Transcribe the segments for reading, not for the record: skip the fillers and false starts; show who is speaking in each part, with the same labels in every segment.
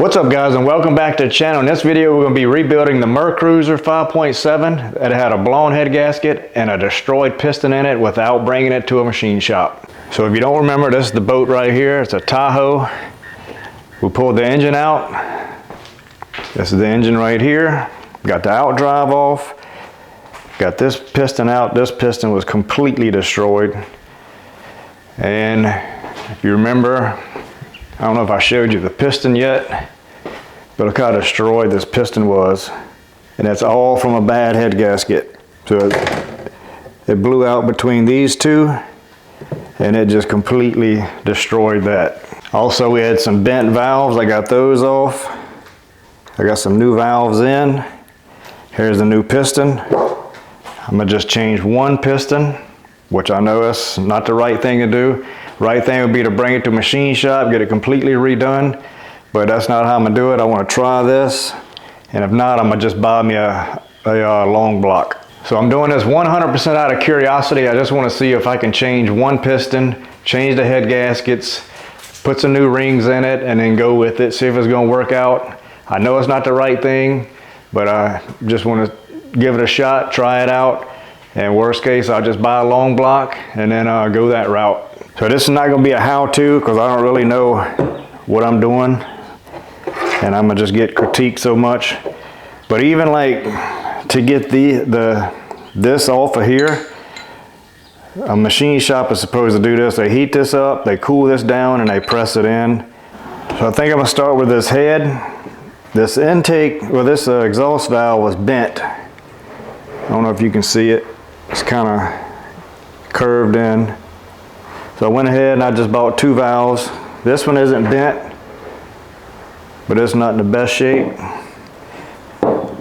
Speaker 1: What's up guys, and welcome back to the channel. In this video we're going to be rebuilding the Mercruiser 5.7 that had a blown head gasket and a destroyed piston in it without bringing it to a machine shop. So if you don't remember, this is the boat right here. It's a Tahoe. We pulled the engine out. This is the engine right here. Got the outdrive off. Got this piston out. This piston was completely destroyed. And if you remember, I don't know if I showed you the piston yet, but look how destroyed this piston was. And that's all from a bad head gasket. So it blew out between these two and it just completely destroyed that. Also, we had some bent valves. I got those off. I got some new valves in. Here's the new piston. I'm gonna just change one piston, which I know is not the right thing to do. Right thing would be to bring it to a machine shop, get it completely redone, but that's not how I'm gonna do it. I wanna try this, and if not, I'm gonna just buy me a long block. So I'm doing this 100% out of curiosity. I just wanna see if I can change one piston, change the head gaskets, put some new rings in it, and then go with it, see if it's gonna work out. I know it's not the right thing, but I just wanna give it a shot, try it out, and worst case, I'll just buy a long block and then go that route. So this is not going to be a how-to because I don't really know what I'm doing, and I'm gonna just get critiqued so much. But even like to get this off of here, a machine shop is supposed to do this. They heat this up, they cool this down, and they press it in. So I think I'm gonna start with this head. This intake, well, this exhaust valve was bent. I don't know if you can see it. It's kind of curved in. So I went ahead and I just bought two valves. This one isn't bent, but it's not in the best shape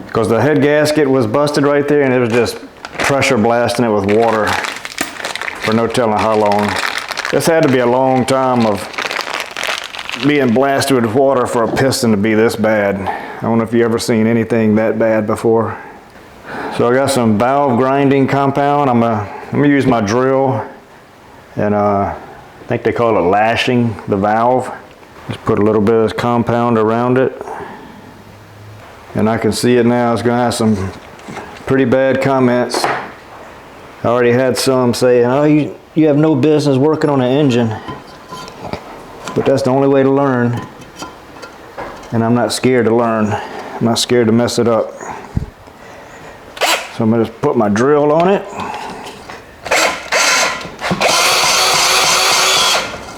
Speaker 1: because the head gasket was busted right there, and it was just pressure blasting it with water for no telling how long. This had to be a long time of being blasted with water for a piston to be this bad. I don't know if you ever seen anything that bad before. So I got some valve grinding compound. I'm gonna use my drill, and I think they call it lashing the valve. Just put a little bit of this compound around it, and I can see it now. It's gonna have some pretty bad comments. I already had some saying, "Oh, you have no business working on an engine," but that's the only way to learn, and I'm not scared to learn. I'm not scared to mess it up. So I'm gonna just put my drill on it.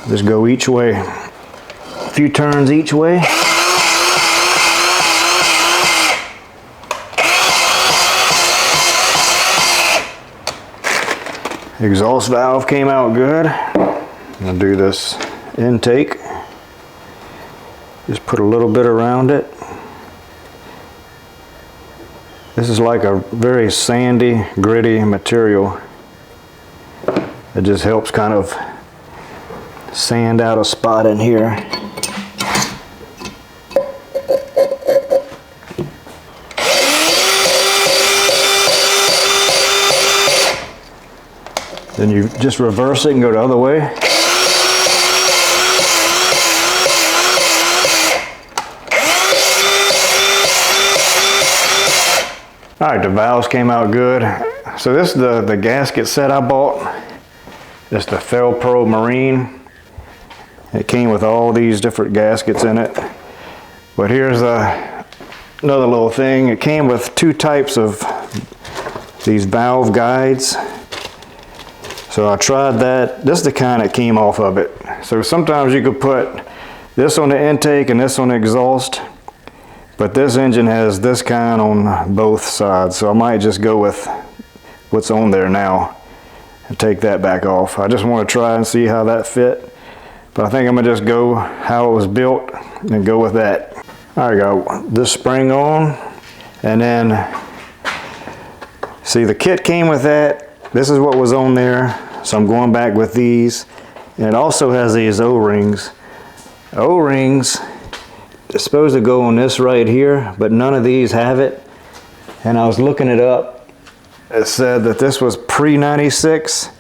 Speaker 1: Just go each way. A few turns each way. Exhaust valve came out good. I'm gonna do this intake. Just put a little bit around it. This is like a very sandy, gritty material. It just helps kind of sand out a spot in here. Then you just reverse it and go the other way. All right, the valves came out good. So this is the gasket set I bought. It's the Felpro Marine. It came with all these different gaskets in it. But here's another little thing. It came with two types of these valve guides. So I tried that. This is the kind that came off of it. So sometimes you could put this on the intake and this on the exhaust. But this engine has this kind on both sides, so I might just go with what's on there now and take that back off. I just want to try and see how that fit, but I think I'm gonna just go how it was built and go with that. All right, got this spring on, and then see the kit came with that. This is what was on there, so I'm going back with these, and it also has these O-rings. O-rings. It's supposed to go on this right here, but none of these have it. And I was looking it up. It said that this was pre-96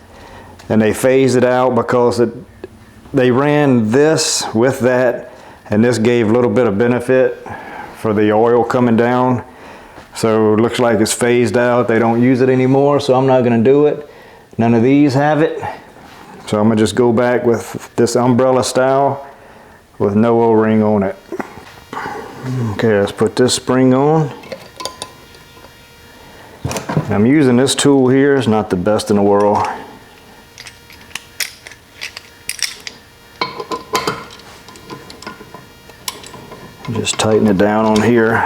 Speaker 1: and they phased it out because they ran this with that and this gave a little bit of benefit for the oil coming down. So it looks like it's phased out. They don't use it anymore, so I'm not gonna do it. None of these have it. So I'm gonna just go back with this umbrella style with no O-ring on it. Okay, let's put this spring on. I'm using this tool here. It's not the best in the world. Just tighten it down on here.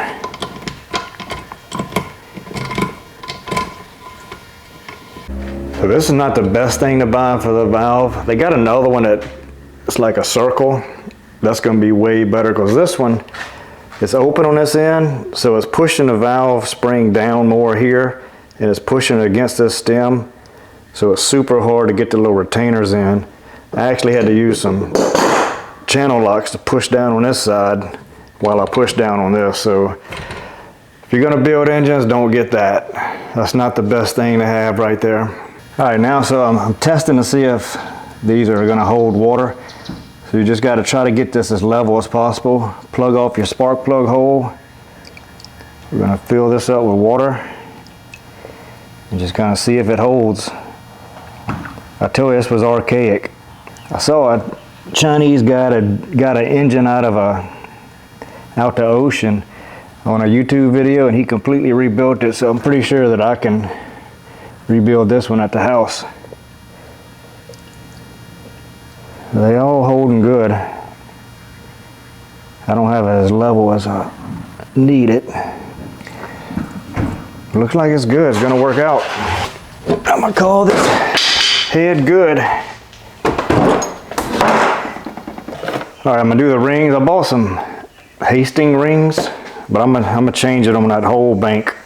Speaker 1: So this is not the best thing to buy for the valve. They got another one that it's like a circle. That's going to be way better because this one, it's open on this end, so it's pushing the valve spring down more here, and it's pushing it against this stem, so it's super hard to get the little retainers in. I actually had to use some channel locks to push down on this side while I push down on this. So if you're going to build engines, don't get that. That's not the best thing to have right there. All right, now so I'm testing to see if these are going to hold water. So you just got to try to get this as level as possible. Plug off your spark plug hole. We're going to fill this up with water and just kind of see if it holds. I told you this was archaic. I saw a Chinese guy that got an engine out the ocean on a YouTube video, and he completely rebuilt it. So I'm pretty sure that I can rebuild this one at the house. They all holding good. I don't have it as level as I need it. Looks like it's good. It's gonna work out. I'm gonna call this head good. All right, I'm gonna do the rings. I bought some Hastings rings, but I'm gonna change it on that whole bank.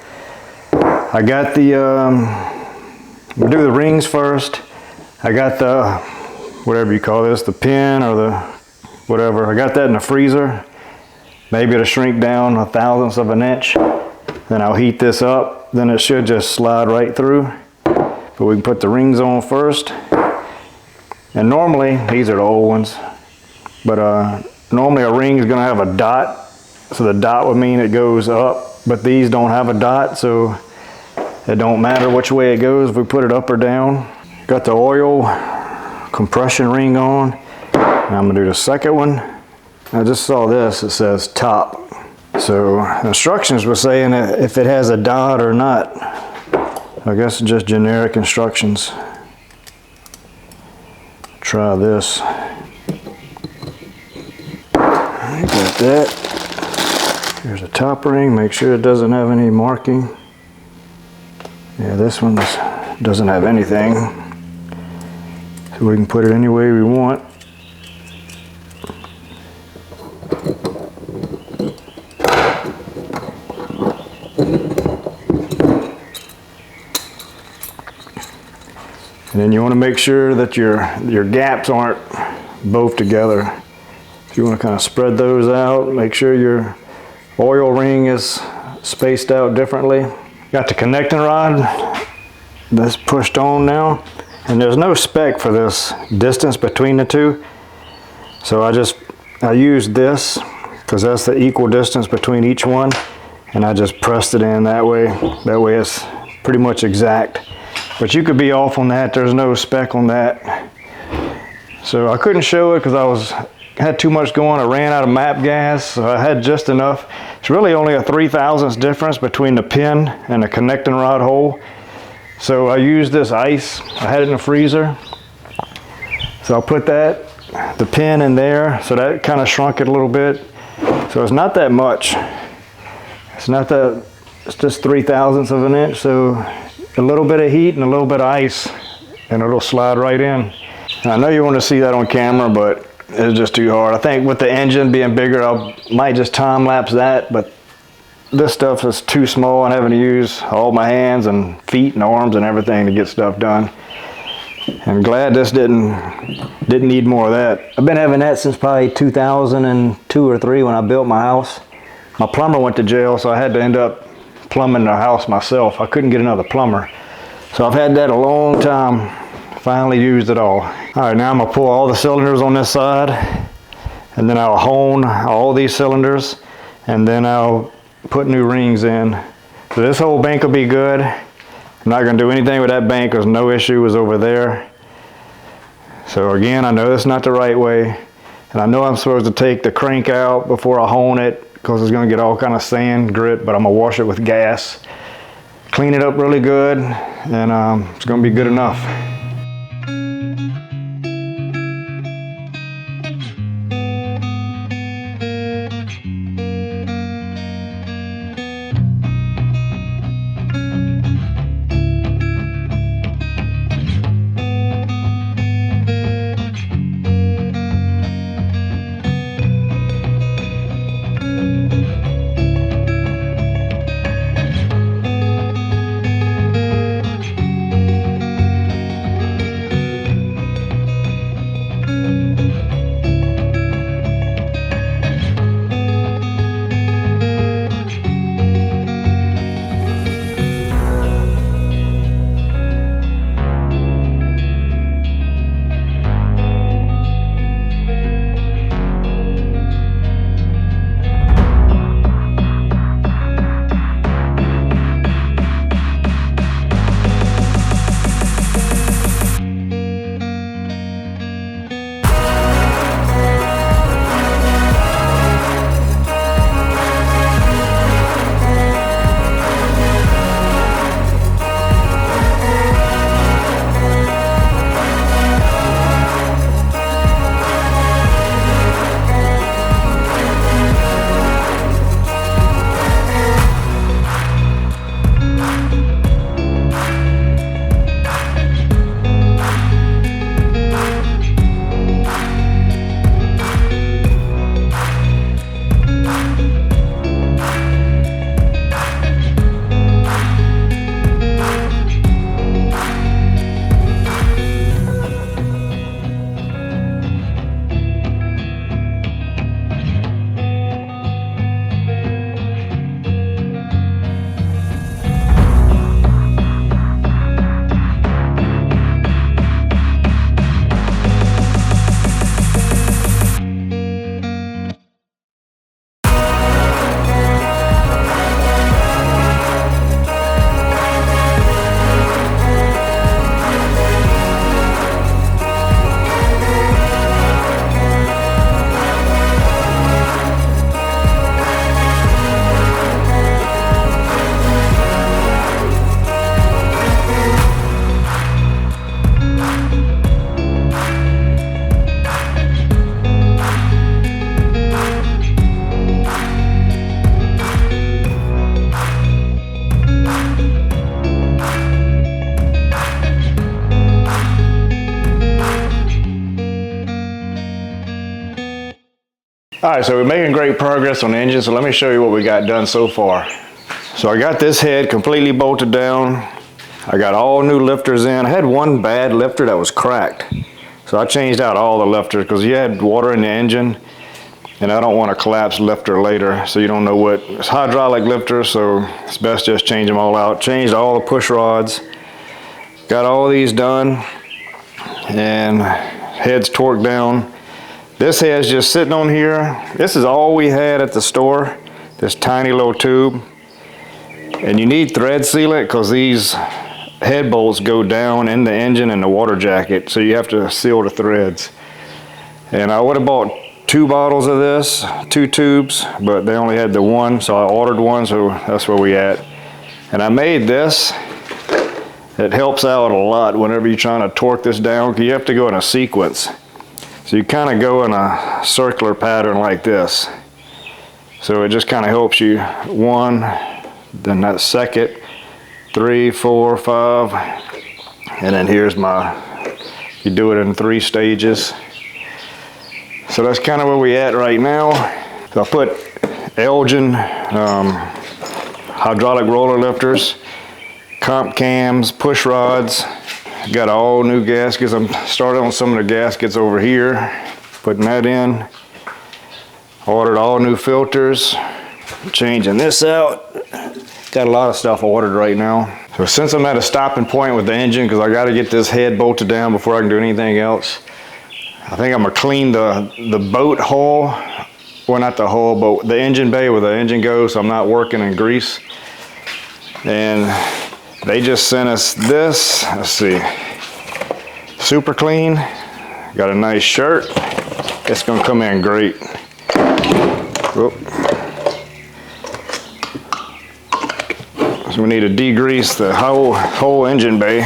Speaker 1: I got the I'm gonna do the rings first. I got the whatever you call this, the pin or the whatever. I got that in the freezer. Maybe it'll shrink down 1/1000th of an inch. Then I'll heat this up. Then it should just slide right through. But we can put the rings on first. And normally, these are the old ones, but normally a ring is gonna have a dot. So the dot would mean it goes up, but these don't have a dot, so it don't matter which way it goes if we put it up or down. Got the oil compression ring on. Now I'm gonna do the second one. I just saw this, it says top. So instructions were saying if it has a dot or not. I guess it's just generic instructions. Try this. I got that. Here's a top ring, make sure it doesn't have any marking. Yeah, this one doesn't have anything. So we can put it any way we want. And then you want to make sure that your gaps aren't both together. So you want to kind of spread those out, make sure your oil ring is spaced out differently. Got the connecting rod that's pushed on now, and there's no spec for this distance between the two. So I used this because that's the equal distance between each one, and I just pressed it in that way. That way it's pretty much exact. But you could be off on that. There's no spec on that. So I couldn't show it because I had too much going. I ran out of map gas, so I had just enough. It's really only a 3/1000th difference between the pin and the connecting rod hole. So I used this ice. I had it in the freezer. So I'll put the pin in there. So that kind of shrunk it a little bit. So it's not that much. It's just 3/1000th of an inch. So a little bit of heat and a little bit of ice, and it'll slide right in. Now, I know you want to see that on camera, but it's just too hard. I think with the engine being bigger, I might just time lapse that, but this stuff is too small and having to use all my hands and feet and arms and everything to get stuff done. I'm glad this didn't need more of that. I've been having that since probably 2002 or 3 when I built my house. My plumber went to jail, so I had to end up plumbing the house myself. I couldn't get another plumber. So I've had that a long time. Finally used it all. All right, now I'm gonna pull all the cylinders on this side and then I'll hone all these cylinders, and then I'll put new rings in. So this whole bank will be good. I'm not going to do anything with that bank because no issue was over there. So again, I know that's not the right way, and I know I'm supposed to take the crank out before I hone it because it's going to get all kind of sand, grit, but I'm going to wash it with gas, clean it up really good, and it's going to be good enough. All right, so we're making great progress on the engine, so let me show you what we got done so far. So I got this head completely bolted down. I got all new lifters in. I had one bad lifter that was cracked. So I changed out all the lifters because you had water in the engine, and I don't want a collapsed lifter later, so you don't know what. It's hydraulic lifter, so it's best just change them all out. Changed all the push rods. Got all these done, and head's torqued down. This head's just sitting on here. This is all we had at the store, this tiny little tube. And you need thread sealant because these head bolts go down in the engine and the water jacket, so you have to seal the threads. And I would have bought 2 bottles of this, 2 tubes, but they only had the one, so I ordered one, so that's where we at. And I made this. It helps out a lot whenever you're trying to torque this down, because you have to go in a sequence. So you kind of go in a circular pattern like this. So it just kind of helps you. 1, then that second, 3, 4, 5, and then here's you do it in 3 stages. So that's kind of where we at right now. So I put Elgin hydraulic roller lifters, comp cams, push rods. Got all new gaskets. I'm starting on some of the gaskets over here, putting that in. Ordered all new filters, changing this out. Got a lot of stuff ordered right now. So since I'm at a stopping point with the engine, because I got to get this head bolted down before I can do anything else, I think I'm gonna clean the boat hull, well not the hull, but the engine bay where the engine goes, so I'm not working in grease. And they just sent us this, let's see, super clean, got a nice shirt. It's gonna come in great. Whoop. So we need to degrease the whole engine bay.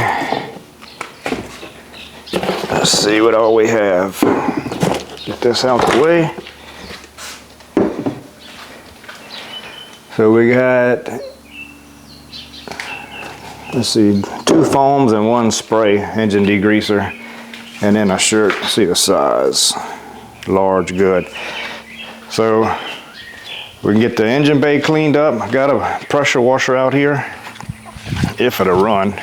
Speaker 1: Let's see what all we have. Get this out the way. So we got, let's see, 2 foams and 1 spray engine degreaser, and then a shirt. See the size, large, good. So we can get the engine bay cleaned up. I got a pressure washer out here, if it'll run.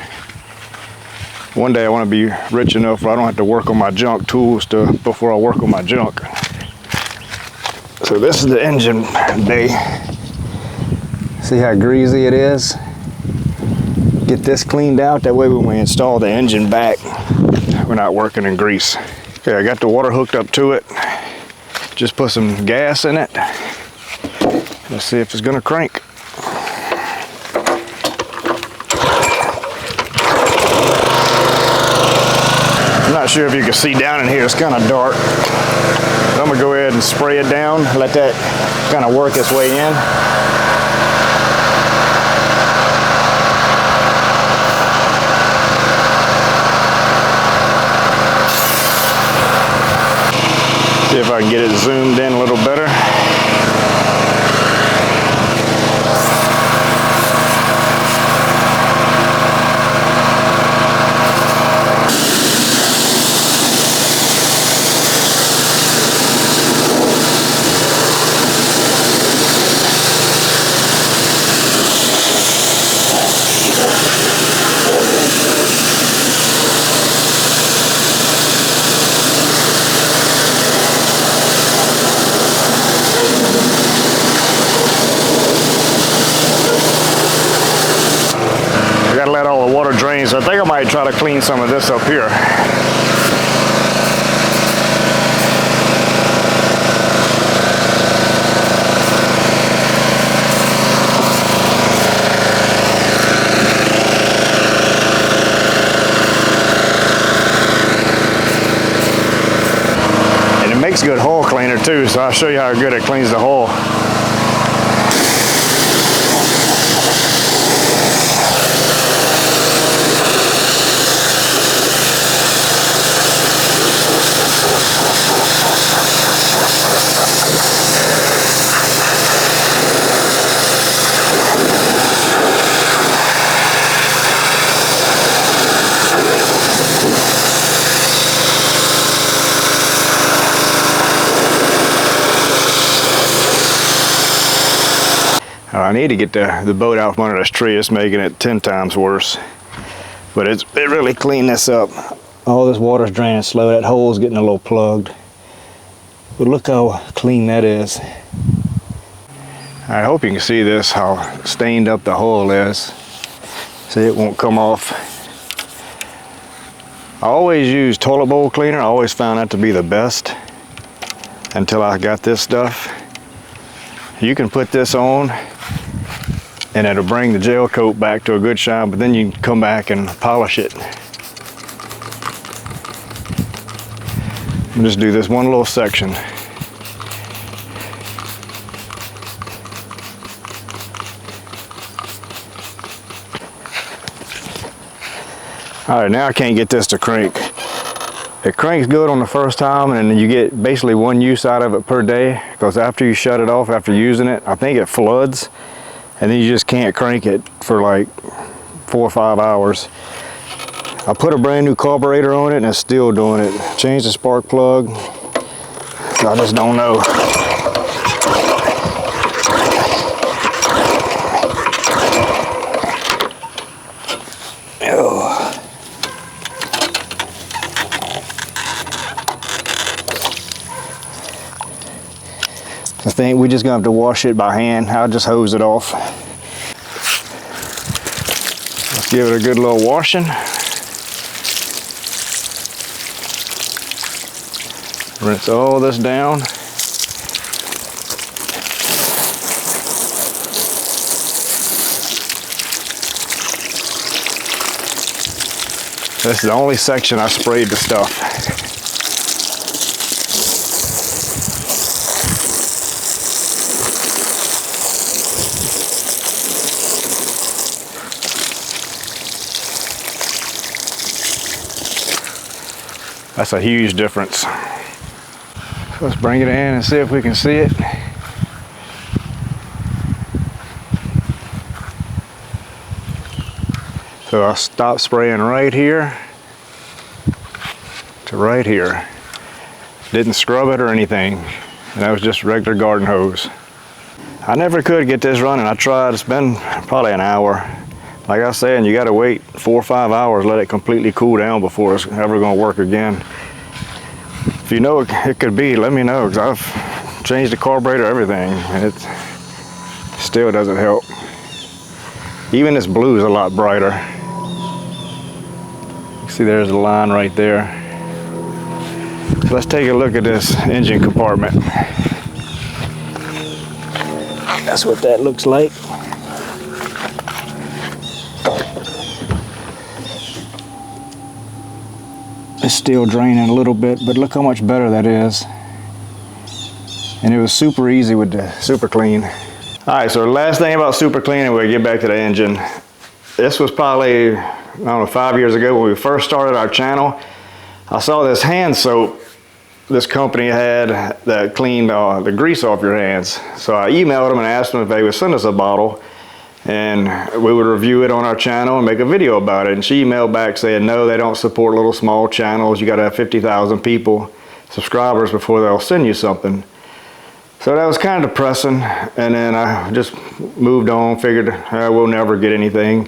Speaker 1: One day I want to be rich enough where I don't have to work on my junk tools before I work on my junk. So this is the engine bay. See how greasy it is? Get this cleaned out, that way when we install the engine back, we're not working in grease. Okay, I got the water hooked up to it. Just put some gas in it. Let's see if it's gonna crank. I'm not sure if you can see down in here, it's kind of dark. But I'm gonna go ahead and spray it down, let that kind of work its way in. See if I can get it zoomed in a little better. Let all the water drain, so I think I might try to clean some of this up here. And it makes good hull cleaner too, so I'll show you how good it cleans the hull. I need to get the boat out from under this tree. It's making it 10 times worse. But it really cleaned this up. All this water's draining slow. That hole's getting a little plugged. But look how clean that is. I hope you can see this, how stained up the hole is. See, it won't come off. I always use toilet bowl cleaner. I always found that to be the best until I got this stuff. You can put this on and it'll bring the gel coat back to a good shine, but then you can come back and polish it. I'll just do this one little section. All right, now I can't get this to crank. It cranks good on the first time, and then you get basically 1 use out of it per day, because after you shut it off, after using it, I think it floods, and then you just can't crank it for like 4 or 5 hours. I put a brand new carburetor on it and it's still doing it. Changed the spark plug. I just don't know. I think we're just gonna have to wash it by hand. I'll just hose it off. Let's give it a good little washing. Rinse all this down. This is the only section I sprayed the stuff. That's a huge difference. So let's bring it in and see if we can see it. So I'll stop spraying right here to right here. Didn't scrub it or anything. And that was just regular garden hose. I never could get this running. I tried, it's been probably an hour. Like I was saying, you gotta wait 4 or 5 hours, let it completely cool down before it's ever gonna work again. If you know it could be, let me know, because I've changed the carburetor, everything, and it still doesn't help. Even this blue is a lot brighter. See, there's a line right there. Let's take a look at this engine compartment. That's what that looks like. It's still draining a little bit, but look how much better that is. And it was super easy with the Super Clean. All right, so the last thing about Super Clean, and we'll get back to the engine. This was probably, I don't know, 5 years ago when we first started our channel. I saw this hand soap this company had that cleaned the grease off your hands. So I emailed them and asked them if they would send us a bottle and we would review it on our channel and make a video about it. And she emailed back saying, no, they don't support little small channels. You gotta have 50,000 people, subscribers, before they'll send you something. So that was kind of depressing. And then I just moved on, figured we'll never get anything.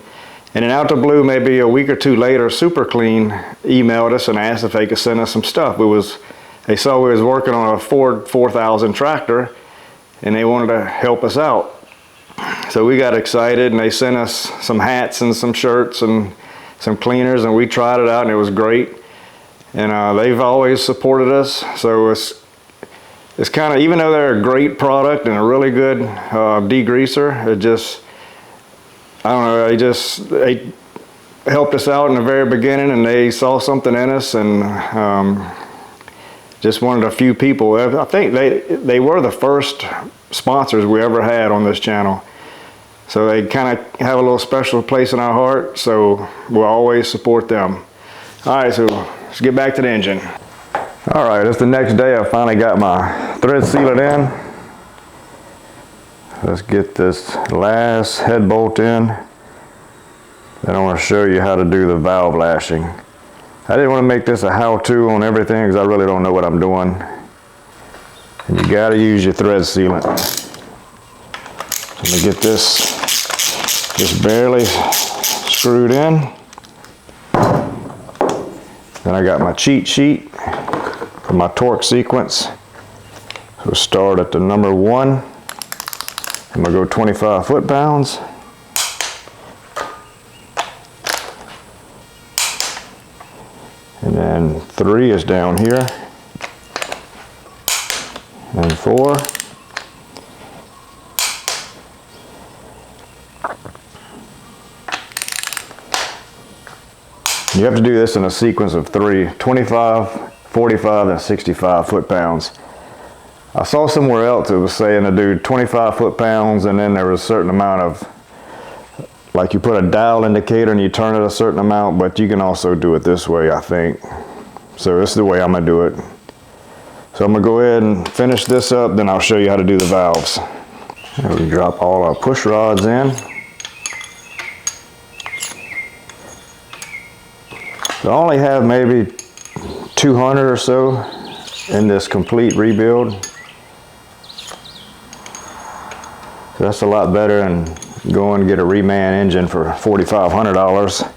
Speaker 1: And then out the blue, maybe a week or two later, Super Clean emailed us and asked if they could send us some stuff. They saw we was working on a Ford 4000 tractor and they wanted to help us out. So we got excited and they sent us some hats and some shirts and some cleaners, and we tried it out and it was great. And they've always supported us. So it's kind of, even though they're a great product and a really good degreaser, it just, I don't know, they helped us out in the very beginning and they saw something in us and just wanted a few people. I think they were the first sponsors we ever had on this channel. So they kind of have a little special place in our heart, so we'll always support them. All right, so let's get back to the engine. All right, it's the next day. I finally got my thread sealant in. Let's get this last head bolt in. Then I want to show you how to do the valve lashing. I didn't want to make this a how-to on everything because I really don't know what I'm doing. And you got to use your thread sealant. Let me get this just barely screwed in. Then I got my cheat sheet for my torque sequence. So start at the number 1. I'm gonna go 25 foot-pounds. And then 3 is down here. And 4. You have to do this in a sequence of 3, 25, 45, and 65 foot-pounds. I saw somewhere else it was saying to do 25 foot-pounds and then there was a certain amount of, like you put a dial indicator and you turn it a certain amount, but you can also do it this way, I think. So this is the way I'm gonna do it. So I'm gonna go ahead and finish this up, then I'll show you how to do the valves. And we drop all our push rods in. So I only have maybe 200 or so in this complete rebuild. So that's a lot better than going to get a reman engine for $4,500.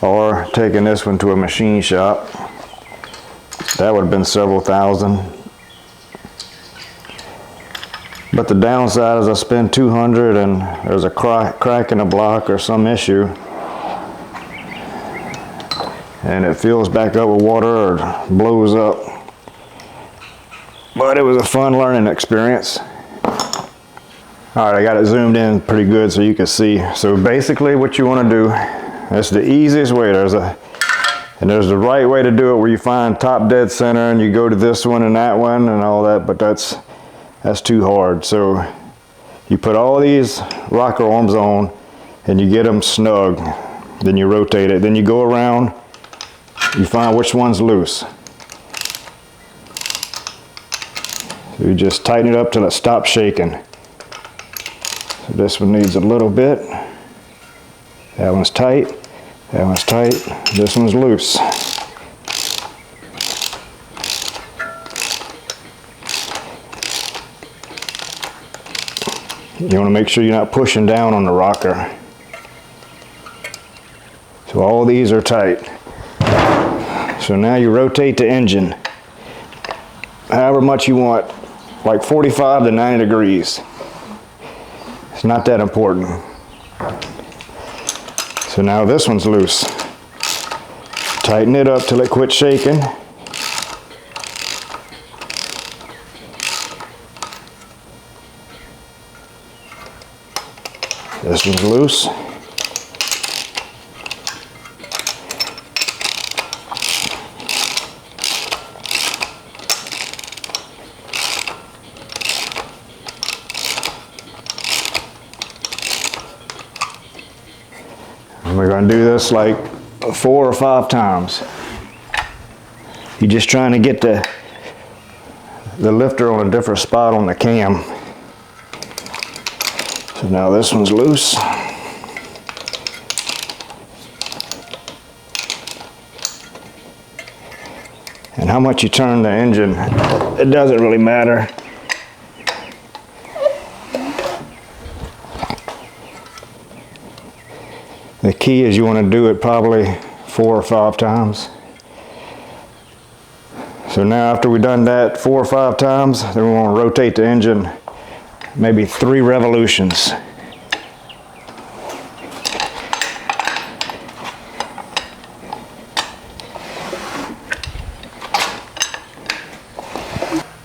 Speaker 1: Or taking this one to a machine shop. That would have been several thousand. But the downside is I spend 200 and there's a crack in the block or some issue. and it fills back up with water or blows up. But it was a fun learning experience. All right, I got it zoomed in pretty good so you can see. So basically what you want to do, that's the easiest way. There's the right way to do it where you find top dead center and you go to this one and that one and all that, but that's too hard. So you put all these rocker arms on and you get them snug. Then you rotate it. Then you go around, you find which one's loose. So you just tighten it up till it stops shaking. So this one needs a little bit. That one's tight. That one's tight. This one's loose. You want to make sure you're not pushing down on the rocker. So all these are tight. So now you rotate the engine however much you want, like 45 to 90 degrees. It's not that important. So now this one's loose. Tighten it up till it quits shaking. This one's loose. And we're going to do this like 4 or 5 times. You're just trying to get the lifter on a different spot on the cam. So now this one's loose. And how much you turn the engine, it doesn't really matter. The key is you want to do it probably 4 or 5 times. So now after we've done that 4 or 5 times, then we want to rotate the engine maybe 3 revolutions.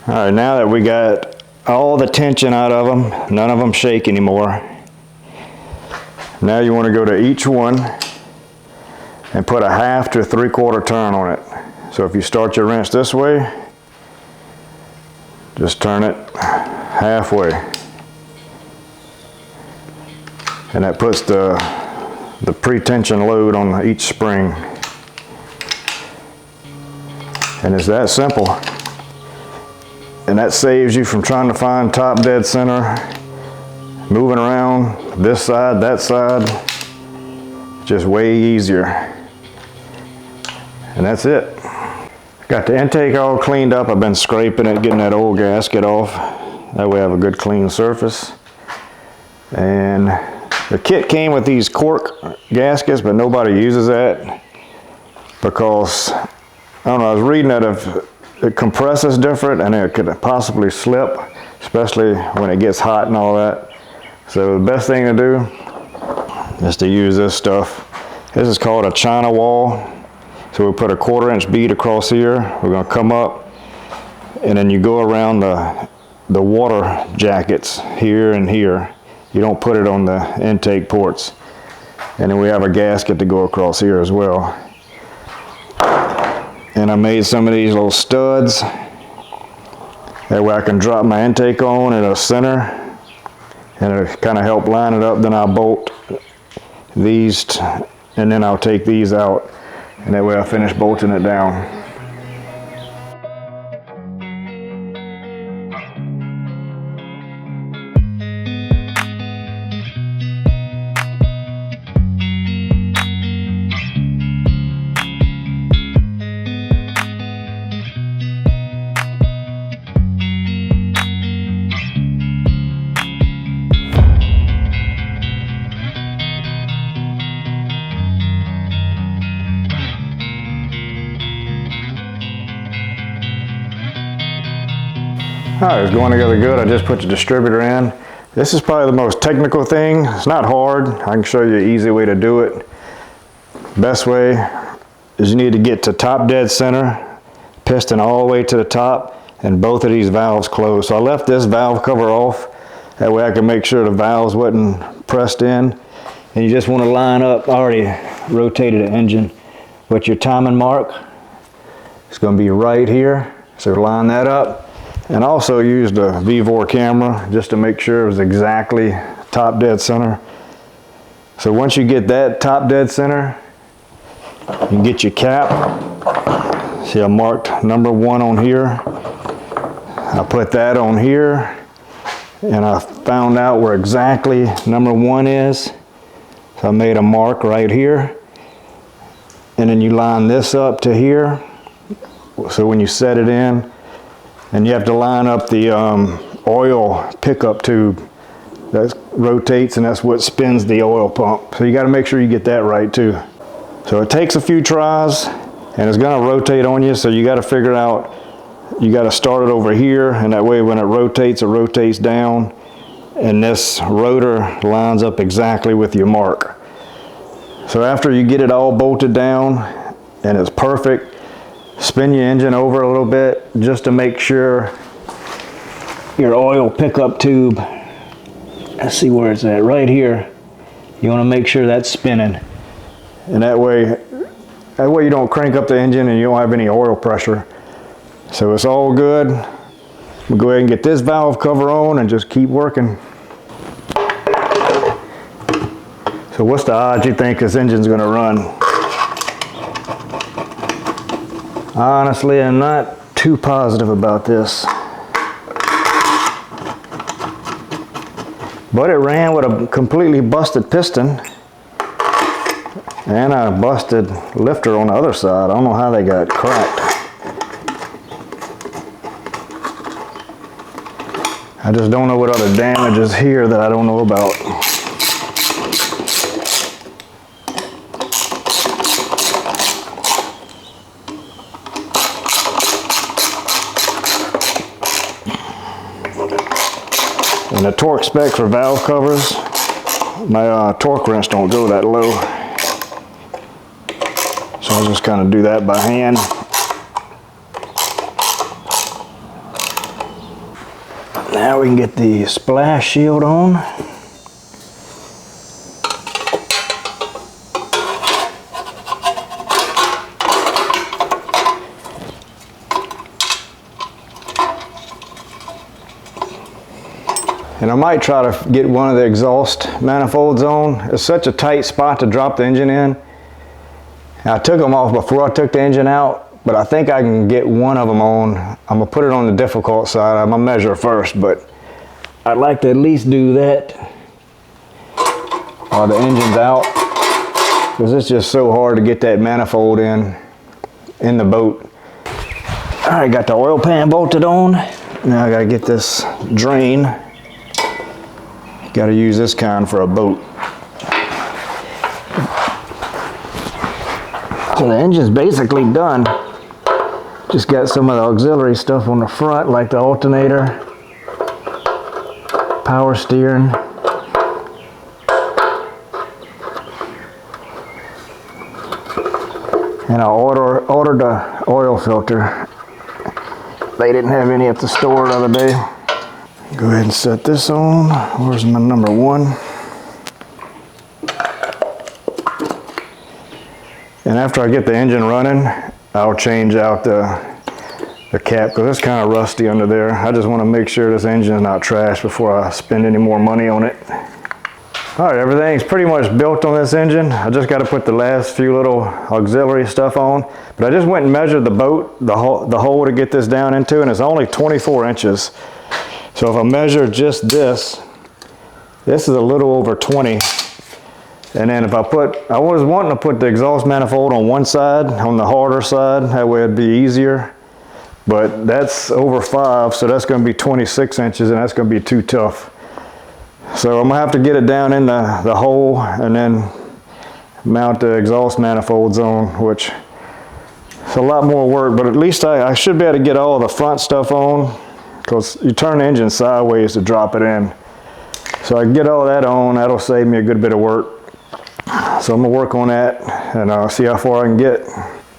Speaker 1: All right, now that we got all the tension out of them, none of them shake anymore. Now you want to go to each one and put a 1/2 to 3/4 turn on it. So if you start your wrench this way, just turn it halfway. And that puts the pre-tension load on each spring. And it's that simple. And that saves you from trying to find top dead center, moving around this side, that side. Just way easier. And that's it. Got the intake all cleaned up. I've been scraping it, getting that old gasket off. That way I have a good clean surface. And the kit came with these cork gaskets, but nobody uses that because, I don't know, I was reading that if it compresses different and it could possibly slip, especially when it gets hot and all that. So the best thing to do is to use this stuff. This is called a China wall. So we put a 1/4 inch bead across here. We're going to come up and then you go around the water jackets here and here. You don't put it on the intake ports. And then we have a gasket to go across here as well. And I made some of these little studs. That way I can drop my intake on in a center and it'll kind of help line it up. Then I'll bolt these and then I'll take these out. And that way I finish bolting it down. All right, it's going together good. I just put the distributor in. This is probably the most technical thing. It's not hard. I can show you an easy way to do it. Best way is you need to get to top dead center, piston all the way to the top, and both of these valves closed. So I left this valve cover off. That way I can make sure the valves wasn't pressed in. And you just want to line up, I already rotated the engine, but your timing mark is going to be right here. So line that up. And also use the VVOR camera just to make sure it was exactly top dead center. So once you get that top dead center, you can get your cap. See, I marked number 1 on here. I put that on here, and I found out where exactly number 1 is. So I made a mark right here, and then you line this up to here. So when you set it in, and you have to line up the oil pickup tube that rotates, and that's what spins the oil pump. So you got to make sure you get that right too. So it takes a few tries, and it's going to rotate on you, so you got to figure out, you got to start it over here, and that way when it rotates down, and this rotor lines up exactly with your mark. So after you get it all bolted down and it's perfect, spin your engine over a little bit just to make sure your oil pickup tube, let's see where it's at, right here. You want to make sure that's spinning, and that way you don't crank up the engine and you don't have any oil pressure. So it's all good. We'll go ahead and get this valve cover on and just keep working. So what's the odds you think this engine's going to run? Honestly, I'm not too positive about this. But it ran with a completely busted piston. And a busted lifter on the other side. I don't know how they got cracked. I just don't know what other damage is here that I don't know about. And the torque spec for valve covers, my torque wrench don't go that low. So I'll just kind of do that by hand. Now we can get the splash shield on. And I might try to get one of the exhaust manifolds on. It's such a tight spot to drop the engine in. I took them off before I took the engine out, but I think I can get one of them on. I'm gonna put it on the difficult side. I'm gonna measure first, but I'd like to at least do that while the engine's out, because it's just so hard to get that manifold in the boat. All right, got the oil pan bolted on. Now I gotta get this drain. Got to use this kind for a boat. So the engine's basically done. Just got some of the auxiliary stuff on the front, like the alternator, power steering, and I ordered the oil filter. They didn't have any at the store the other day. Go ahead and set this on. Where's my number 1? And after I get the engine running, I'll change out the cap, because it's kind of rusty under there. I just want to make sure this engine is not trash before I spend any more money on it. All right, everything's pretty much built on this engine. I just got to put the last few little auxiliary stuff on. But I just went and measured the boat, the hole to get this down into, and it's only 24 inches. So if I measure just this is a little over 20. And then if I was wanting to put the exhaust manifold on one side, on the harder side, that way it'd be easier. But that's over 5, so that's going to be 26 inches, and that's going to be too tough. So I'm going to have to get it down in the hole and then mount the exhaust manifolds on, which is a lot more work, but at least I should be able to get all the front stuff on, because you turn the engine sideways to drop it in. So I can get all that on. That'll save me a good bit of work. So I'm gonna work on that and see how far I can get.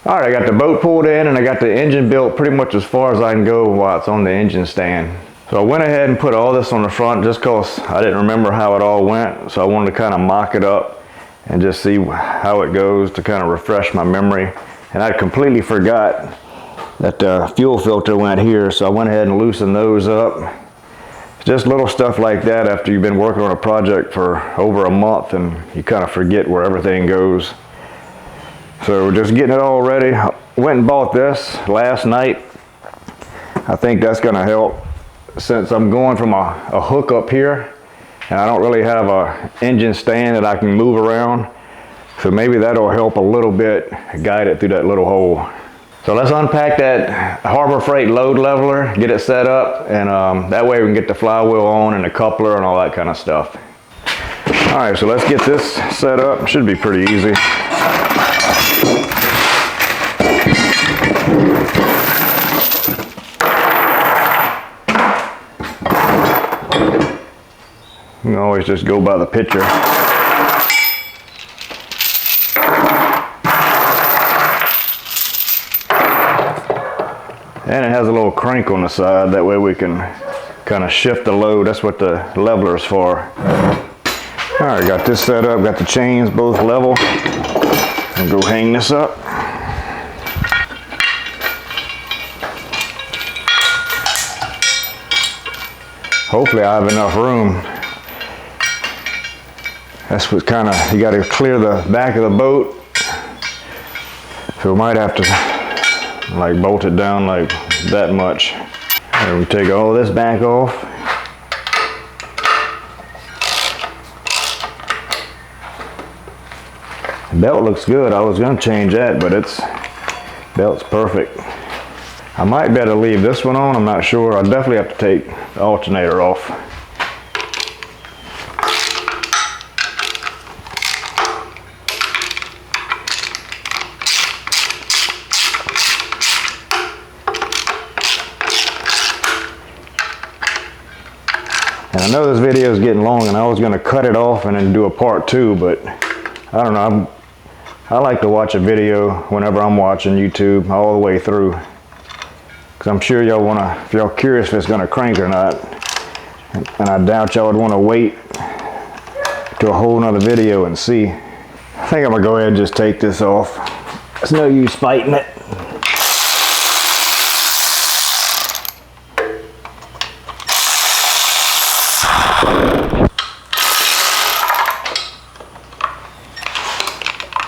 Speaker 1: All right, I got the boat pulled in and I got the engine built pretty much as far as I can go while it's on the engine stand. So I went ahead and put all this on the front just because I didn't remember how it all went. So I wanted to kind of mock it up and just see how it goes to kind of refresh my memory. And I completely forgot that the fuel filter went here, so I went ahead and loosened those up. Just little stuff like that after you've been working on a project for over a month and you kind of forget where everything goes. So just getting it all ready. I went and bought this last night. I think that's going to help since I'm going from a hook up here and I don't really have a engine stand that I can move around. So maybe that'll help a little bit guide it through that little hole. So let's unpack that Harbor Freight load leveler, get it set up, and that way we can get the flywheel on and the coupler and all that kind of stuff. All right, so let's get this set up. Should be pretty easy. You can always just go by the picture. And it has a little crank on the side, that way we can kind of shift the load. That's what the leveler is for. All right, got this set up, got the chains both level. I'll go hang this up. Hopefully I have enough room. That's what kind of, you got to clear the back of the boat. So we might have to like bolt it down like that much. And we take all this back off. The belt looks good. I was going to change that, but belt's perfect. I might better leave this one on. I'm not sure. I definitely have to take the alternator off. And I know this video is getting long and I was going to cut it off and then do a part 2, but I don't know. I like to watch a video whenever I'm watching YouTube all the way through. Because I'm sure y'all want to, if y'all curious if it's going to crank or not. And I doubt y'all would want to wait to a whole nother video and see. I think I'm going to go ahead and just take this off. There's no use fighting it.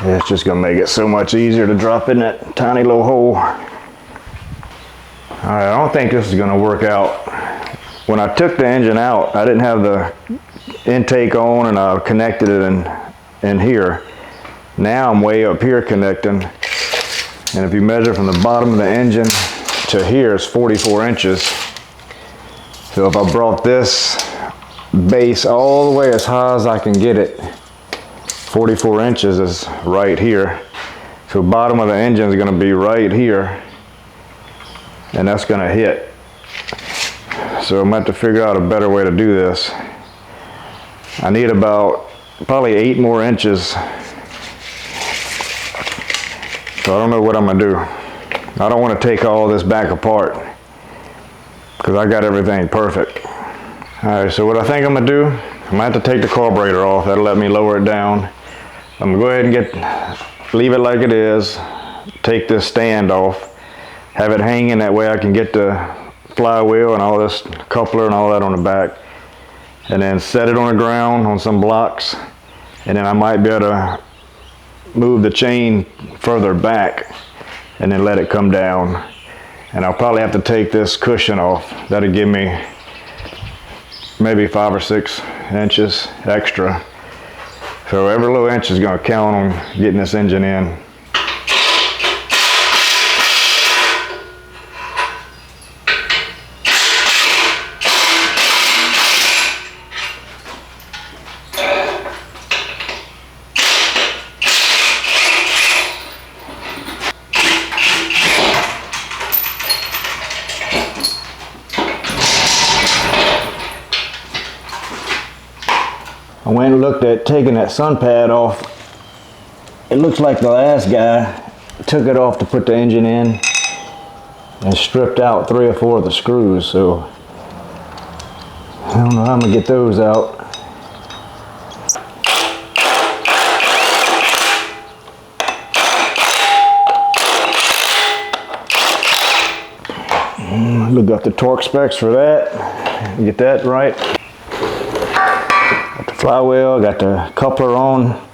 Speaker 1: It's just going to make it so much easier to drop in that tiny little hole. Alright, I don't think this is going to work out. When I took the engine out, I didn't have the intake on and I connected it in here. Now I'm way up here connecting. And if you measure from the bottom of the engine to here, it's 44 inches. So if I brought this base all the way as high as I can get it, 44 inches is right here. So bottom of the engine is going to be right here. And that's going to hit. So I'm going to have to figure out a better way to do this. I need about probably 8 more inches. So I don't know what I'm going to do. I don't want to take all this back apart because I got everything perfect. Alright, so what I think I'm going to do, I'm going to have to take the carburetor off. That'll let me lower it down. I'm going to go ahead and leave it like it is. Take this stand off. Have it hanging, that way I can get the flywheel and all this coupler and all that on the back. And then set it on the ground on some blocks. And then I might be able to move the chain further back and then let it come down. And I'll probably have to take this cushion off. That'll give me maybe 5 or 6 inches extra. So every little inch is going to count on getting this engine in. I went and looked at taking that sun pad off. It looks like the last guy took it off to put the engine in and stripped out 3 or 4 of the screws, so I don't know how I'm gonna get those out. Look up the torque specs for that, get that right. Got the flywheel, got the coupler on.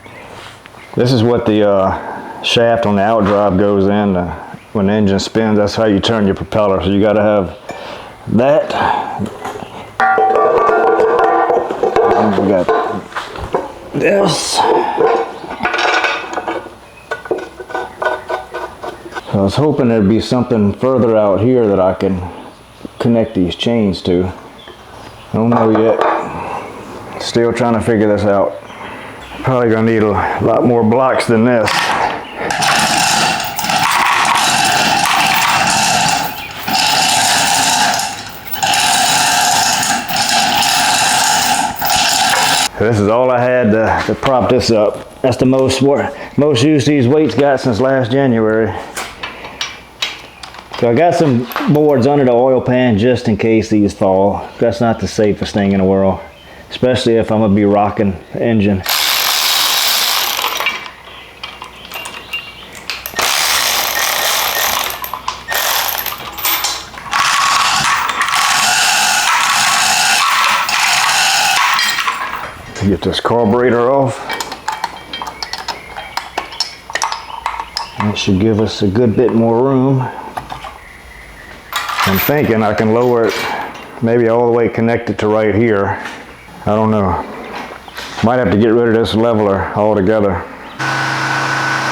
Speaker 1: This is what the shaft on the outdrive goes in. When the engine spins, that's how you turn your propeller. So you got to have that. And we got this. So I was hoping there'd be something further out here that I can connect these chains to. I don't know yet. Still trying to figure this out. Probably gonna need a lot more blocks than this. This is all I had to prop this up. That's the most use these weights got since last January. So I got some boards under the oil pan just in case these fall. That's not the safest thing in the world, especially if I'm gonna be rocking the engine. Get this carburetor off. That should give us a good bit more room. I'm thinking I can lower it maybe all the way connected to right here. I don't know. Might have to get rid of this leveler altogether.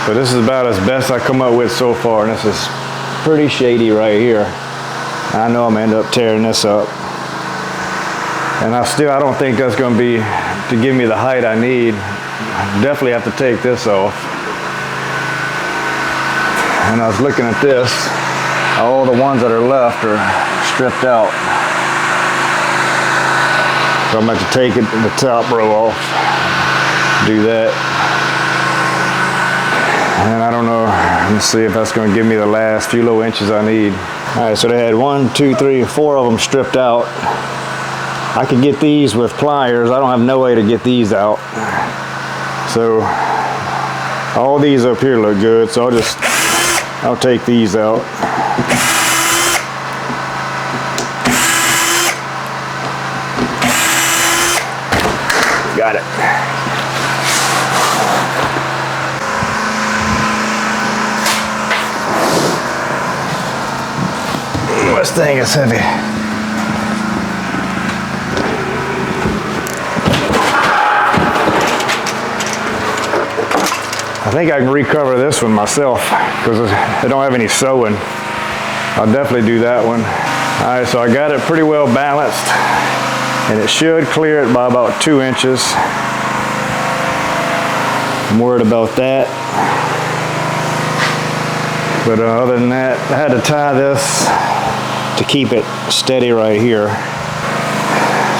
Speaker 1: But this is about as best I come up with so far, and this is pretty shady right here. I know I'm gonna end up tearing this up. And I don't think that's gonna be to give me the height I need. I definitely have to take this off. And I was looking at this. All the ones that are left are stripped out. So I'm going to have to take it, the top row off, do that. And I don't know, let's see if that's going to give me the last few little inches I need. All right, so they had 1, 2, 3, 4 of them stripped out. I could get these with pliers. I don't have no way to get these out. So all these up here look good, so I'll take these out. Got it. This thing is heavy. I think I can recover this one myself because I don't have any sewing. I'll definitely do that one. All right, so I got it pretty well balanced, and it should clear it by about 2 inches. I'm worried about that. But other than that, I had to tie this to keep it steady right here.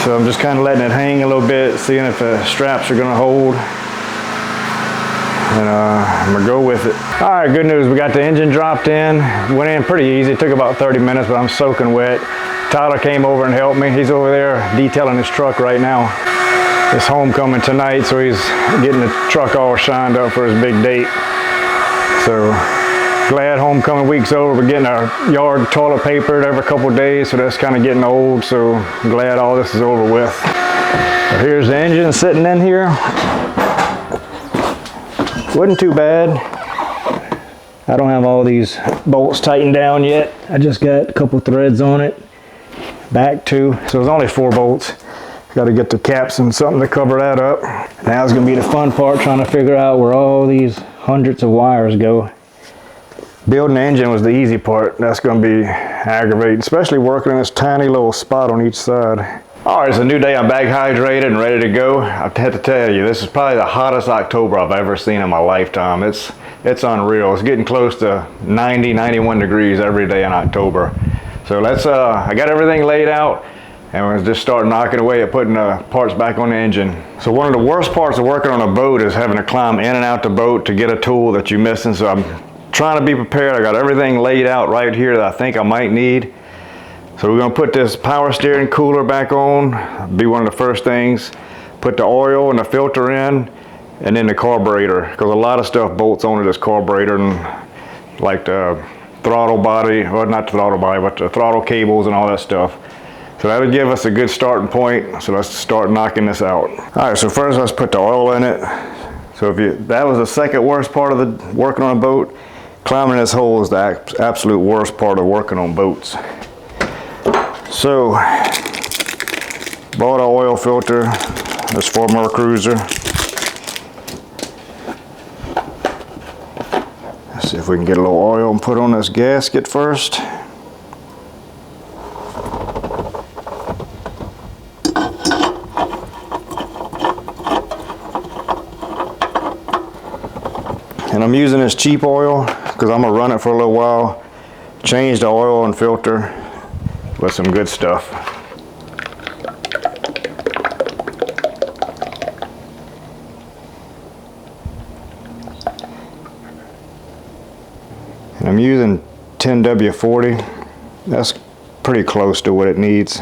Speaker 1: So I'm just kind of letting it hang a little bit, seeing if the straps are gonna hold. And I'm gonna go with it. All right, good news, we got the engine dropped in. Went in pretty easy, it took about 30 minutes, but I'm soaking wet. Tyler came over and helped me. He's over there detailing his truck right now. It's homecoming tonight, so he's getting the truck all shined up for his big date. So glad homecoming week's over. We're getting our yard toilet papered every couple of days, so that's kind of getting old, so I'm glad all this is over with. So here's the engine sitting in here. Wasn't too bad. I don't have all these bolts tightened down yet. I just got a couple threads on it. Back 2, so it's only 4 bolts. Got to get the caps and something to cover that up. Now it's gonna be the fun part, trying to figure out where all these hundreds of wires go. Building the engine was the easy part. That's gonna be aggravating, especially working in this tiny little spot on each side. All right, it's a new day. I'm back hydrated and ready to go. I have to tell you, this is probably the hottest October I've ever seen in my lifetime. It's unreal. It's getting close to 90, 91 degrees every day in October. So let's, I got everything laid out, and we're just start knocking away at putting parts back on the engine. So one of the worst parts of working on a boat is having to climb in and out the boat to get a tool that you're missing. So I'm trying to be prepared. I got everything laid out right here that I think I might need. So we're gonna put this power steering cooler back on, be one of the first things. Put the oil and the filter in, and then the carburetor, because a lot of stuff bolts onto this carburetor, and like the throttle body, well not the throttle body, but the throttle cables and all that stuff. So that would give us a good starting point. So let's start knocking this out. All right, so first let's put the oil in it. So that was the second worst part of the working on a boat. Climbing this hole is the absolute worst part of working on boats. So, bought an oil filter. That's for Mercruiser. Let's see if we can get a little oil and put on this gasket first. And I'm using this cheap oil because I'm gonna run it for a little while. Change the oil and filter with some good stuff. And I'm using 10W40. That's pretty close to what it needs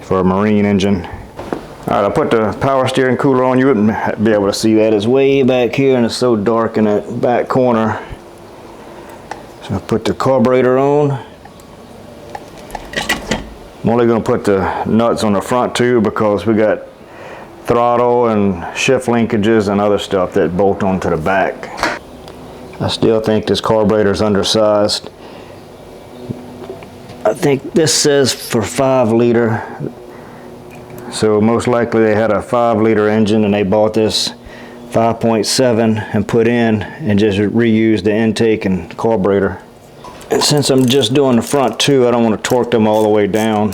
Speaker 1: for a marine engine. Alright, I put the power steering cooler on. You wouldn't be able to see that. It's way back here and it's so dark in that back corner. So I put the carburetor on. I'm only going to put the nuts on the front too because we got throttle and shift linkages and other stuff that bolt onto the back. I still think this carburetor is undersized. I think this says for 5 liter. So most likely they had a 5 liter engine and they bought this 5.7 and put in and just reused the intake and carburetor. And since I'm just doing the front too, I don't want to torque them all the way down.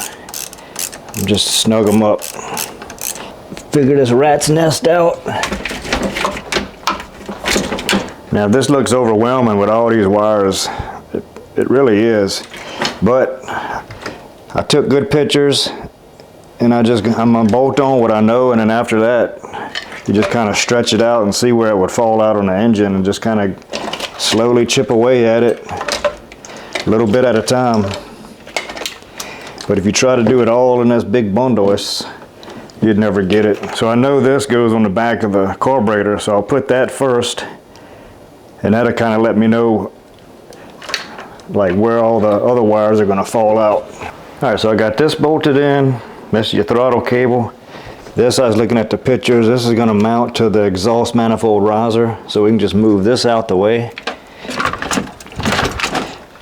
Speaker 1: Just snug them up. Figure this rat's nest out. Now this looks overwhelming with all these wires. It really is. But I took good pictures and I'm gonna bolt on what I know, and then after that you just kind of stretch it out and see where it would fall out on the engine and just kind of slowly chip away at it a little bit at a time. But if you try to do it all in this big bundle, you'd never get it. So I know this goes on the back of the carburetor, so I'll put that first, and that'll kind of let me know like where all the other wires are going to fall out. All right, so I got this bolted in. This is your throttle cable. This, I was looking at the pictures, this is going to mount to the exhaust manifold riser, so we can just move this out the way.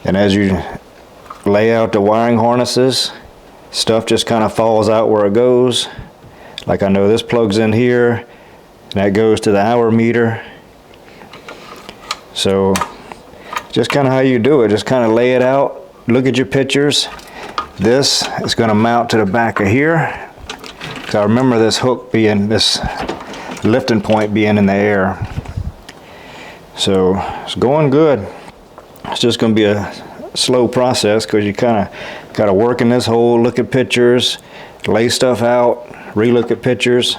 Speaker 1: And as you lay out the wiring harnesses, stuff just kind of falls out where it goes. Like I know this plugs in here, and that goes to the hour meter. So just kind of how you do it, just kind of lay it out, look at your pictures. This is going to mount to the back of here. So I remember this hook being, this lifting point being in the air. So it's going good. It's just going to be a slow process because you kind of got to work in this hole, look at pictures, lay stuff out, re-look at pictures.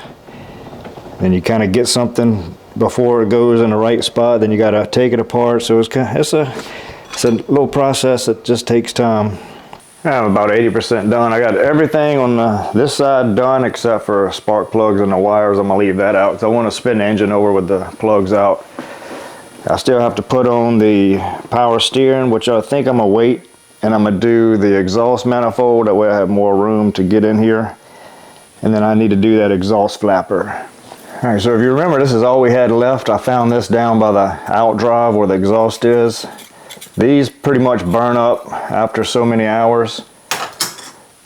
Speaker 1: Then you kind of get something before it goes in the right spot, then you got to take it apart. So it's a little process that just takes time. I'm about 80% done. I got everything on this side done except for spark plugs and the wires. I'm gonna leave that out because I want to spin the engine over with the plugs out. I still have to put on the power steering, which I think I'm gonna wait, and I'm gonna do the exhaust manifold. That way I have more room to get in here. And then I need to do that exhaust flapper. All right, so if you remember, this is all we had left. I found this down by the out drive where the exhaust is. These pretty much burn up after so many hours,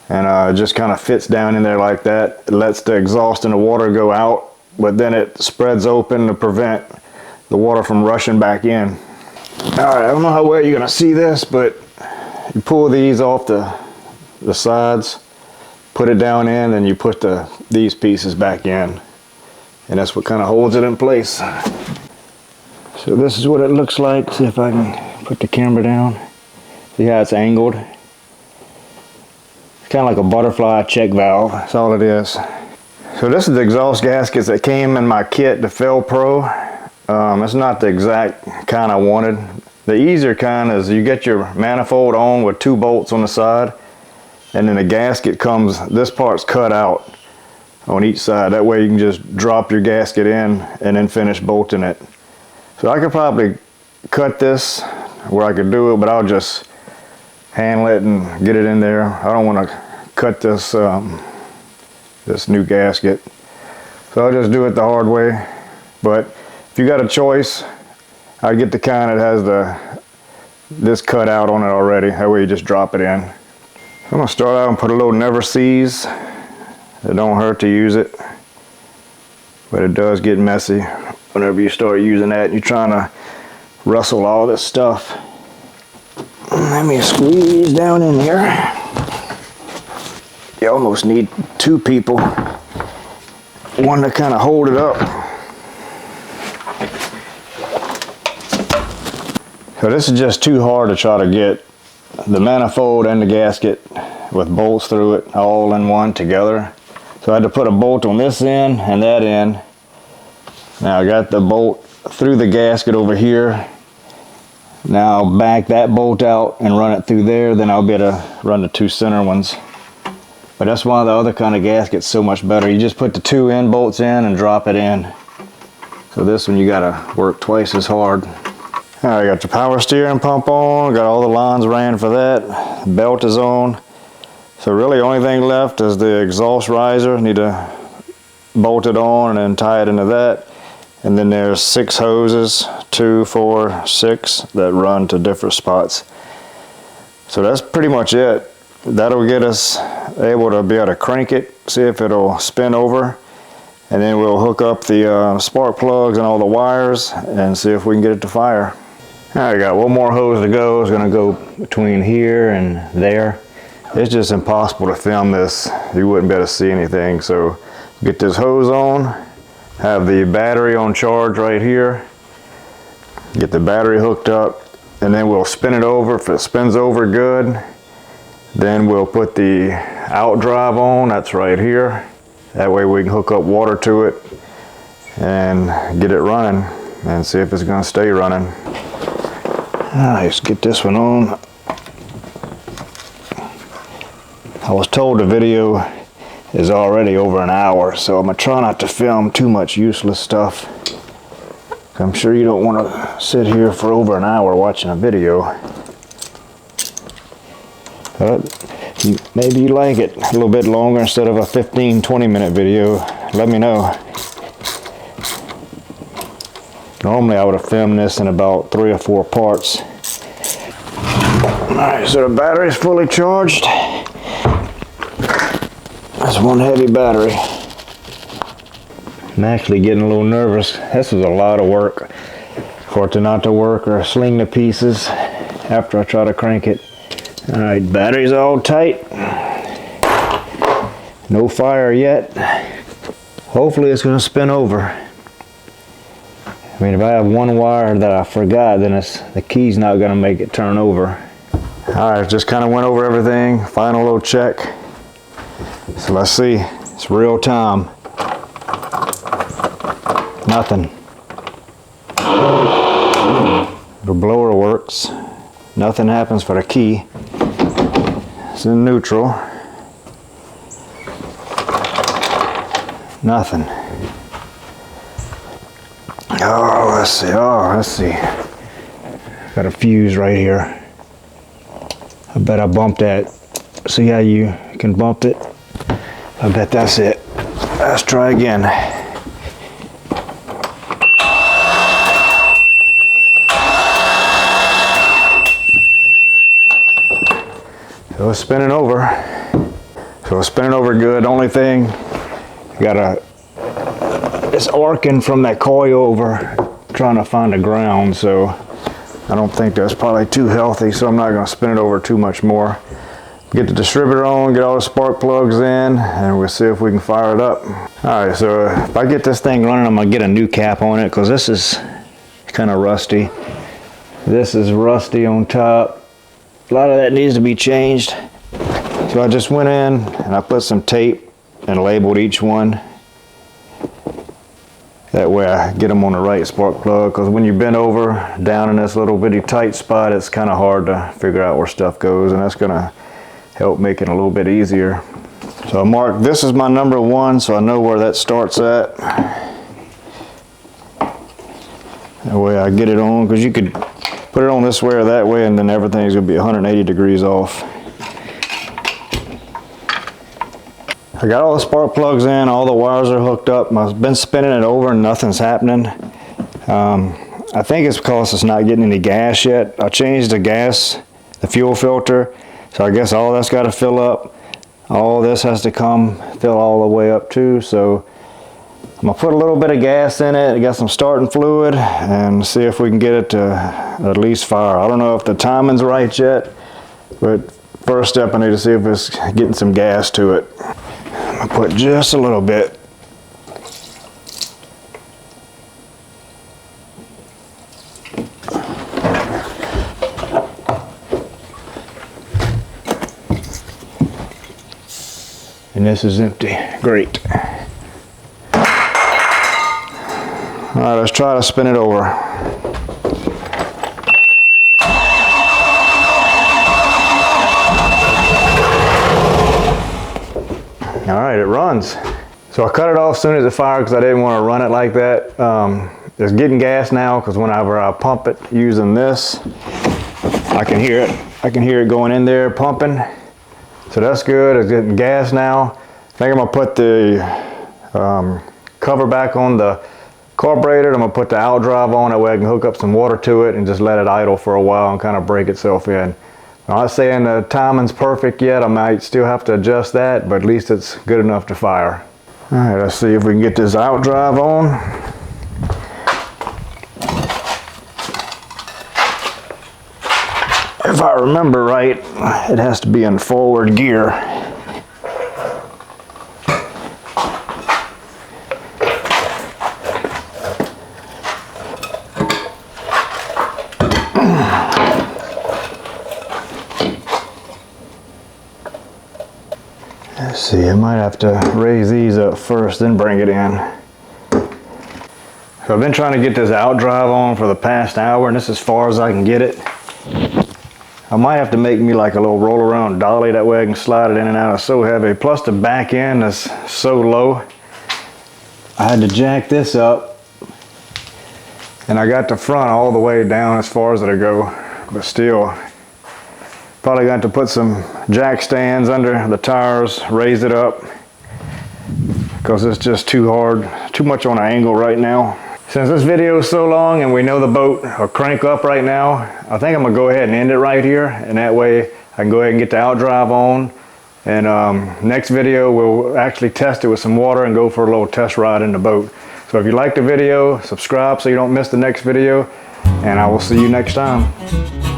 Speaker 1: and it just kind of fits down in there like that. It lets the exhaust and the water go out, but then it spreads open to prevent the water from rushing back in. All right, I don't know how well you're gonna see this, but you pull these off the sides, put it down in, and you put these pieces back in, and that's what kind of holds it in place. So this is what it looks like. See if I can put the camera down. See how it's angled? It's kind of like a butterfly check valve. That's all it is. So this is the exhaust gaskets that came in my kit, the Fel Pro. It's not the exact kind I wanted. The easier kind is you get your manifold on with 2 bolts on the side, and then the gasket comes, this part's cut out on each side. That way you can just drop your gasket in and then finish bolting it. So I could probably cut this where I could do it, but I'll just handle it and get it in there. I don't want to cut this this new gasket, so I'll just do it the hard way. But if you got a choice, I'd get the kind that has this cut out on it already. That way you just drop it in. I'm gonna start out and put a little never sees. It don't hurt to use it, but it does get messy whenever you start using that and you're trying to rustle all this stuff. Let me squeeze down in here. You almost need 2 people. One to kind of hold it up. So this is just too hard to try to get the manifold and the gasket with bolts through it all in one together. So I had to put a bolt on this end and that end. Now I got the bolt through the gasket over here. Now I'll back that bolt out and run it through there, then I'll be able to run the 2 center ones. But that's why the other kind of gasket's so much better. You just put the 2 end bolts in and drop it in. So this one you gotta work twice as hard. Alright, got the power steering pump on, got all the lines ran for that. The belt is on. So really the only thing left is the exhaust riser. Need to bolt it on and then tie it into that. And then there's 6 hoses, 2, 4, 6 that run to different spots. So that's pretty much it. That'll get us able to be able to crank it, see if it'll spin over, and then we'll hook up the spark plugs and all the wires and see if we can get it to fire. Alright, got one more hose to go. It's going to go between here and there. It's just impossible to film this. You wouldn't be able to see anything. So get this hose on, have the battery on charge right here, get the battery hooked up, and then we'll spin it over. If it spins over good, then we'll put the out drive on. That's right here. That way we can hook up water to it and get it running and see if it's going to stay running. Alright, let's get this one on. I was told the video is already over an hour, so I'm going to try not to film too much useless stuff. I'm sure you don't want to sit here for over an hour watching a video. But maybe you like it a little bit longer instead of a 15-20 minute video. Let me know. Normally I would have filmed this in about 3 or 4 parts. Alright, so the battery is fully charged. That's one heavy battery. I'm actually getting a little nervous. This is a lot of work for it to not to work or sling to pieces after I try to crank it. Alright, battery's all tight. No fire yet. Hopefully it's going to spin over. I mean, if I have one wire that I forgot, then the key's not going to make it turn over. Alright, just kind of went over everything. Final little check. So let's see. It's real time. Nothing. The blower works. Nothing happens for the key. It's in neutral. Nothing. Oh, let's see. Oh, let's see. Got a fuse right here. I bet I bumped that. See how you can bump it? I bet that's it. Let's try again. So it's spinning over. So it's spinning over good. The only thing, it's arcing from that coil over, trying to find a ground. So I don't think that's probably too healthy. So I'm not going to spin it over too much more. Get the distributor on, get all the spark plugs in, and we'll see if we can fire it up. Alright, so if I get this thing running, I'm going to get a new cap on it because this is kind of rusty. This is rusty on top. A lot of that needs to be changed. So I just went in and I put some tape and labeled each one. That way I get them on the right spark plug, because when you bend over down in this little bitty tight spot, it's kind of hard to figure out where stuff goes, and that's going to help make it a little bit easier. So I marked, this is my number 1, so I know where that starts at. That way I get it on, because you could put it on this way or that way, and then everything's going to be 180 degrees off. I got all the spark plugs in, all the wires are hooked up. I've been spinning it over and nothing's happening. I think it's because it's not getting any gas yet. I changed the gas, the fuel filter, so I guess all that's got to fill up. All this has to come fill all the way up too. So I'm gonna put a little bit of gas in it. I got some starting fluid and see if we can get it to at least fire. I don't know if the timing's right yet, but first step I need to see if it's getting some gas to it. I'm gonna put just a little bit. And this is empty. Great. All right, let's try to spin it over. All right, it runs. So I cut it off as soon as it fired because I didn't want to run it like that. It's getting gas now because whenever I pump it using this, I can hear it. I can hear it going in there pumping. So that's good. It's getting gas now. I think I'm gonna put the cover back on the carburetor. I'm gonna put the outdrive on, that way I can hook up some water to it and just let it idle for a while and kind of break itself in. I'm not saying the timing's perfect yet. I might still have to adjust that, but at least it's good enough to fire. All right, let's see if we can get this outdrive on. If I remember right, it has to be in forward gear. Let's see, I might have to raise these up first, then bring it in. So I've been trying to get this outdrive on for the past hour, and this is as far as I can get it. I might have to make me like a little roll around dolly, that way I can slide it in and out. It's so heavy. Plus the back end is so low. I had to jack this up, and I got the front all the way down as far as it'll go, but still. Probably going to put some jack stands under the tires, raise it up, because it's just too hard, too much on an angle right now. Since this video is so long and we know the boat will crank up right now, I think I'm going to go ahead and end it right here, and that way I can go ahead and get the outdrive on. And next video we'll actually test it with some water and go for a little test ride in the boat. So if you like the video, subscribe so you don't miss the next video, and I will see you next time.